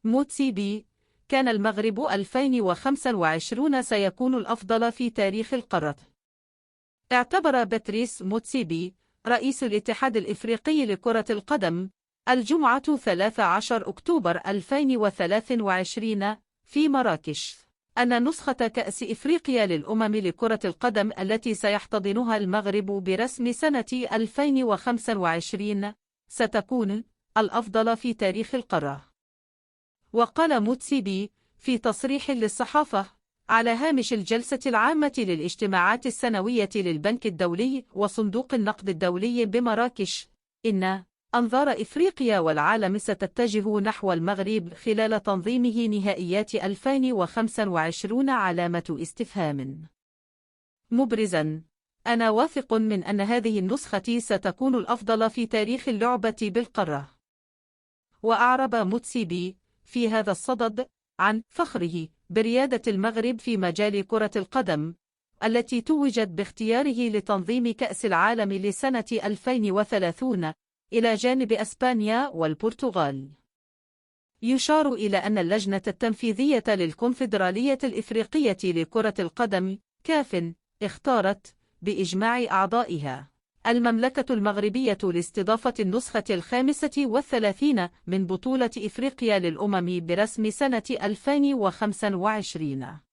موتسيبي: كان المغرب 2025 سيكون الأفضل في تاريخ القارة. اعتبر باتريس موتسيبي رئيس الاتحاد الإفريقي لكرة القدم الجمعة 13 أكتوبر 2023 في مراكش أن نسخة كأس إفريقيا للأمم لكرة القدم التي سيحتضنها المغرب برسم سنة 2025 ستكون الأفضل في تاريخ القارة. وقال موتسيبي في تصريح للصحافة على هامش الجلسة العامة للاجتماعات السنوية للبنك الدولي وصندوق النقد الدولي بمراكش إن أنظار إفريقيا والعالم ستتجه نحو المغرب خلال تنظيمه نهائيات 2025 علامة استفهام. مبرزاً: أنا واثق من أن هذه النسخة ستكون الأفضل في تاريخ اللعبة بالقارة. وأعرب موتسيبي في هذا الصدد عن فخره بريادة المغرب في مجال كرة القدم التي توجت باختياره لتنظيم كأس العالم لسنة 2030 إلى جانب أسبانيا والبرتغال. يشار إلى أن اللجنة التنفيذية للكونفدرالية الإفريقية لكرة القدم كاف اختارت بإجماع أعضائها المملكة المغربية لاستضافة النسخة 35 من بطولة إفريقيا للأمم برسم سنة 2025.